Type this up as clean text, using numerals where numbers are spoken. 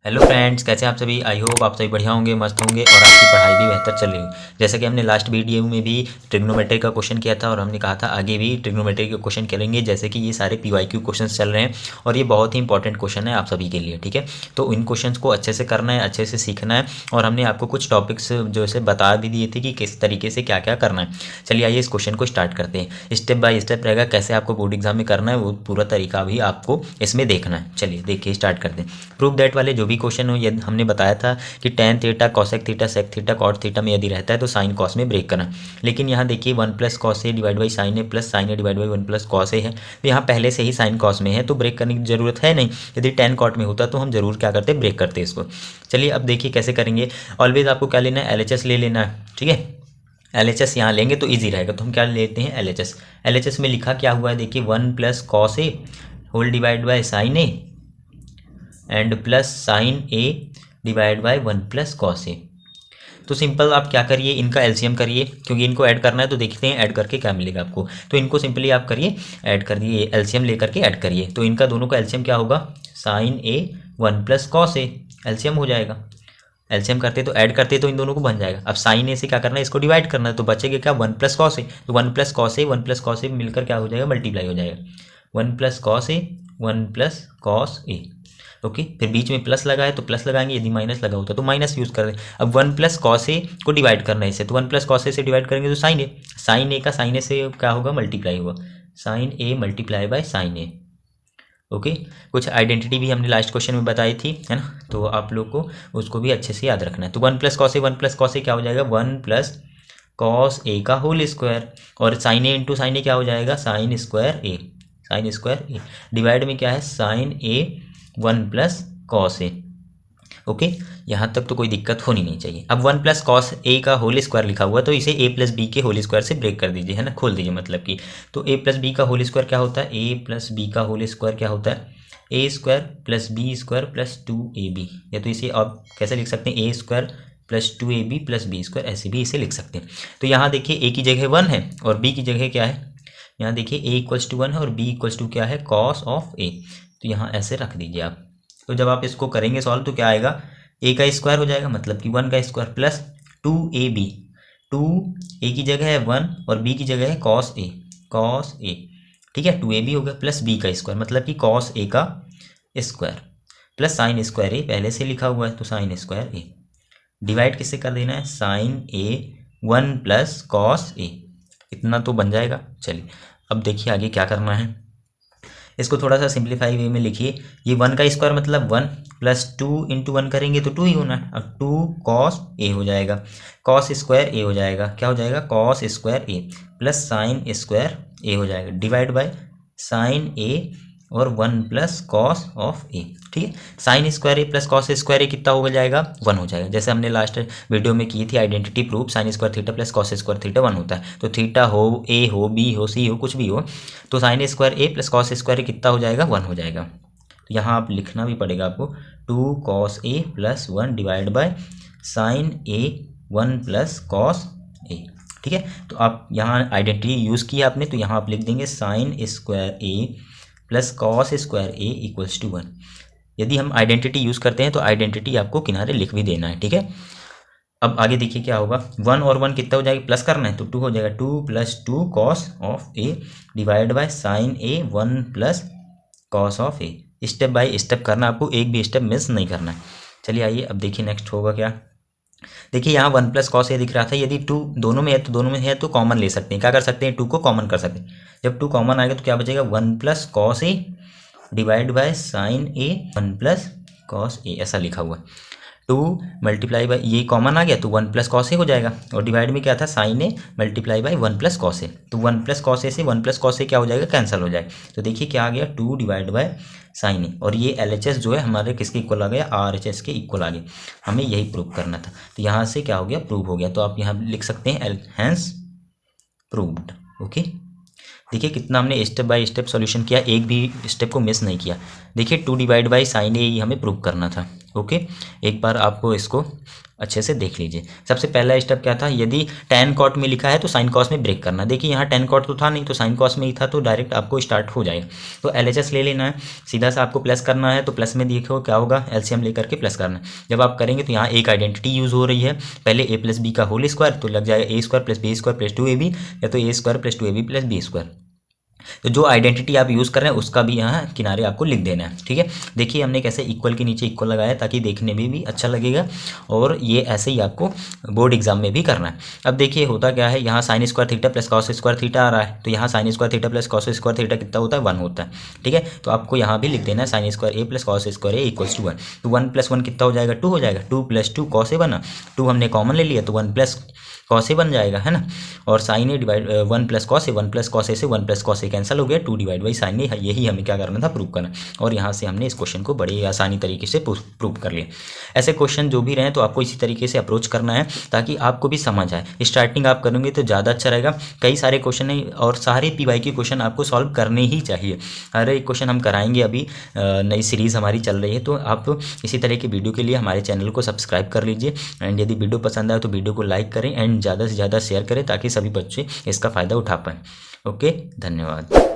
Hello friends, कैसे हैं आप सभी। आई होप आप सभी बढ़िया होंगे, मस्त होंगे और आपकी पढ़ाई भी बेहतर चल रही होगी। जैसा कि हमने लास्ट वीडियो में भी ट्रिग्नोमेट्री का क्वेश्चन किया था और हमने कहा था आगे भी ट्रिग्नोमेट्री के क्वेश्चन करेंगे, जैसे कि ये सारे पीवाईक्यू क्वेश्चंस चल रहे हैं और ये बहुत ही इंपॉर्टेंट क्वेश्चन है आप सभी के लिए। ठीक है, तो इन क्वेश्चन को अच्छे से करना है, अच्छे से सीखना है और हमने आपको कुछ टॉपिक्स जो है बता भी दिए थे कि किस तरीके से क्या क्या करना है। चलिए आइए इस क्वेश्चन को स्टार्ट करते हैं। स्टेप बाय स्टेप रहेगा, कैसे आपको बोर्ड एग्जाम में करना है वो पूरा तरीका भी आपको इसमें देखना है। चलिए देखिए स्टार्ट करते हैं। प्रूव दैट वाले जो भी क्वेश्चन हो, यदि हमने बताया था कि tan theta, cosec theta, sec theta, cot theta में यदि रहता है तो साइन कॉस में ब्रेक करना। लेकिन यहाँ देखिए one plus cos A divide by sine A plus sine A divide by one plus cos A है, तो यहाँ पहले से ही साइन कॉस में है तो ब्रेक करने की जरूरत है नहीं। यदि टेन कॉट में होता तो हम जरूर क्या करते, ब्रेक करते इसको। चलिए अब देखिए कैसे करेंगे। ऑलवेज आपको क्या लेना है, LHS ले लेना है। ठीक है, LHS यहाँ लेंगे तो ईजी रहेगा, तो हम क्या लेते हैं LHS। LHS में लिखा क्या हुआ है देखिए, one plus cos A whole divide by sine A and plus sine A divide by one plus cos A. तो सिंपल आप क्या करिए, इनका एलसीएम करिए, क्योंकि इनको ऐड करना है तो देखते हैं ऐड करके क्या मिलेगा आपको। तो इनको सिंपली आप करिए, ऐड कर दिए, एलसीएम लेकर के ऐड करिए। तो इनका दोनों का एलसीएम क्या होगा, sine A one plus cos A, LCM हो जाएगा। एलसीएम करते तो ऐड करते तो इन दोनों को बन जाएगा। अब साइन ए से क्या करना है, इसको डिवाइड करना है, तो बचेगा क्या, वन प्लस कॉस ए। तो वन प्लस कॉस ए वन प्लस कॉस ए मिलकर क्या हो जाएगा, मल्टीप्लाई हो जाएगा। वन प्लस कॉस ए वन प्लस कॉस ए। ओके, फिर बीच में प्लस लगा है तो प्लस लगाएंगे, यदि माइनस लगा होता तो माइनस यूज कर दें। अब वन प्लस कॉस ए को डिवाइड करना है इसे, तो वन प्लस कॉस ए से डिवाइड करेंगे तो साइन ए, साइन ए का साइन ए से क्या होगा, मल्टीप्लाई होगा, sine A multiply by sine A. Okay, कुछ आइडेंटिटी भी हमने लास्ट क्वेश्चन में बताई थी, है ना, तो आप लोग को उसको भी अच्छे से याद रखना है। तो वन प्लस कॉस ए क्या हो जाएगा, वन प्लस कॉस ए का होल स्क्वायर, और साइन ए इंटू साइन ए क्या हो जाएगा, साइन स्क्वायर ए, साइन स्क्वायर ए। डिवाइड में क्या है, sign A one plus cos A. Okay, यहाँ तक तो कोई दिक्कत होनी नहीं चाहिए। अब वन प्लस कॉस ए का होल स्क्वायर लिखा हुआ, तो इसे ए प्लस बी के होल स्क्वायर से ब्रेक कर दीजिए, है ना, खोल दीजिए मतलब कि। तो ए प्लस बी का होल स्क्वायर क्या होता है, ए प्लस बी का होल स्क्वायर क्या होता है, A square plus B square plus two A B. या तो इसे आप कैसे लिख सकते हैं, A square plus two A B plus B square, ऐसे भी इसे लिख सकते हैं। तो यहाँ देखिए ए की जगह वन है और बी की जगह क्या है, यहाँ देखिए ए इक्वल्स टू वन है और बी इक्वल्स टू क्या है, कॉस ऑफ ए। तो यहाँ ऐसे रख दीजिए आप। तो जब आप इसको करेंगे सॉल्व तो क्या आएगा, ए का स्क्वायर हो जाएगा मतलब कि वन का square plus two A B, two A की जगह है वन और बी की जगह है कॉस ए, कॉस ए। ठीक है, टू ए बी हो गया प्लस बी का स्क्वायर मतलब कि कॉस ए का स्क्वायर प्लस साइन स्क्वायर ए पहले से लिखा हुआ है तो साइन स्क्वायर ए। डिवाइड किससे कर देना है, sign A one plus cos ए, इतना तो बन जाएगा। चलिए अब देखिए आगे क्या करना है, इसको थोड़ा सा सिंप्लीफाई वे में लिखिए। ये वन का स्क्वायर मतलब one plus two into one करेंगे तो टू ही होना है। अब टू कॉस ए हो जाएगा, कॉस स्क्वायर ए हो जाएगा, क्या हो जाएगा, cos square A plus sign square ए हो जाएगा, डिवाइड बाय साइन ए और वन प्लस कॉस ऑफ ए। ठीक है, sine square A plus cos square ए कितना हो जाएगा, वन हो जाएगा। जैसे हमने लास्ट वीडियो में की थी identity proof, sign square theta plus cos square theta one होता है। तो थीटा हो, ए हो, बी हो, सी हो, कुछ भी हो, तो sign square A plus cos square ए कितना हो जाएगा, वन हो जाएगा। तो यहाँ आप लिखना भी पड़ेगा आपको, two cos A plus one divide by sine A one plus cos A. ठीक है, तो आप यहाँ आइडेंटिटी यूज़ किया आपने, तो यहाँ आप लिख देंगे sine square A plus cos square A equals to one. यदि हम आइडेंटिटी यूज़ करते हैं तो आइडेंटिटी आपको किनारे लिख भी देना है। ठीक है, अब आगे देखिए क्या होगा, वन और वन कितना हो जाएगा, प्लस करना है तो टू हो जाएगा, two plus two cos of A divide by sine A one plus cos of A. Step by step करना आपको, एक भी स्टेप मिस नहीं करना है। चलिए आइए अब देखिए नेक्स्ट होगा क्या। देखिए यहाँ वन प्लस कॉस ए दिख रहा था, यदि टू दोनों में है तो दोनों में है तो कॉमन ले सकते हैं। क्या कर सकते हैं, टू को कॉमन कर सकते हैं। जब टू कॉमन आएगा तो क्या बचेगा, one plus cos A divide by sine A one plus cos A, ऐसा लिखा हुआ। टू मल्टीप्लाई बाय, ये कॉमन आ गया तो वन प्लस कॉस ए हो जाएगा, और डिवाइड में क्या था, sine A multiply by one plus cos A. तो वन प्लस कॉस ए से वन प्लस कॉस ए क्या हो जाएगा, कैंसिल हो जाएगा। तो देखिए क्या आ गया, टू डिवाइड बाय साइन ए, और ये LHS जो है हमारे किसके इक्वल आ गया, RHS के इक्वल आ गया। हमें यही प्रूव करना था, तो यहाँ से क्या हो गया, प्रूव हो गया। तो आप यहाँ लिख सकते हैं हैंस प्रूव्ड। ओके, देखिए कितना हमने स्टेप बाय स्टेप सॉल्यूशन किया, एक भी स्टेप को मिस नहीं किया। देखिए टू डिवाइड बाय साइन ए हमें प्रूव करना था, ओके, एक बार आपको इसको अच्छे से देख लीजिए। सबसे पहला स्टेप क्या था, यदि tan cot में लिखा है तो sin cos में ब्रेक करना। देखिए यहाँ tan cot तो था नहीं, तो sin cos में ही था, तो डायरेक्ट आपको स्टार्ट हो जाएगा। तो LHS ले लेना है, सीधा सा आपको प्लस करना है, तो प्लस में देखो क्या होगा, LCM लेकर के प्लस करना है। जब आप करेंगे तो यहाँ एक आइडेंटिटी यूज़ हो रही है, पहले a प्लस बी का होल स्क्वायर, तो लग जाएगा a square plus B square plus 2ab, या तो a square plus 2ab plus B square. तो जो आइडेंटिटी आप यूज़ कर रहे हैं उसका भी यहाँ किनारे आपको लिख देना है, ठीक है। देखिए हमने कैसे इक्वल के नीचे इक्वल लगाया ताकि देखने में भी अच्छा लगेगा, और ये ऐसे ही आपको बोर्ड एग्जाम में भी करना है। अब देखिए होता क्या है, यहाँ sine square theta plus cos square theta आ रहा है, तो यहाँ sine square theta plus cos square theta कितना होता है, 1 होता है, ठीक है। तो आपको यहाँ भी लिख देना है sine square A plus cos square A equals to 1। तो 1 + 1 कितना हो जाएगा, 2 हो जाएगा। 2 + 2 कॉस ए बना, 2 हमने कॉमन ले लिया तो 1 + कॉस ए बन जाएगा, है ना। और sign A divide 1 + cos A, 1 + cos A से 1 + कॉस ए कैंसिल हो गया, 2 / साइन ए। यही हमें क्या करना था, प्रूव करना। और यहाँ से हमने इस क्वेश्चन को बड़े आसानी तरीके से प्रूव कर लिया। ऐसे क्वेश्चन जो भी रहें तो आपको इसी तरीके से अप्रोच करना है ताकि आपको भी समझ आए। स्टार्टिंग आप करेंगे तो ज़्यादा अच्छा रहेगा। कई सारे क्वेश्चन हैं और सारे PYQ क्वेश्चन आपको सॉल्व करने ही चाहिए। हर एक क्वेश्चन हम कराएंगे, अभी नई सीरीज़ हमारी चल रही है, तो आप इसी तरह की वीडियो के लिए हमारे चैनल को सब्सक्राइब कर लीजिए। एंड यदि वीडियो पसंद आए तो वीडियो को लाइक करें एंड ज़्यादा से ज़्यादा शेयर करें ताकि सभी बच्चे इसका फ़ायदा उठा पाएँ। ओके, धन्यवाद।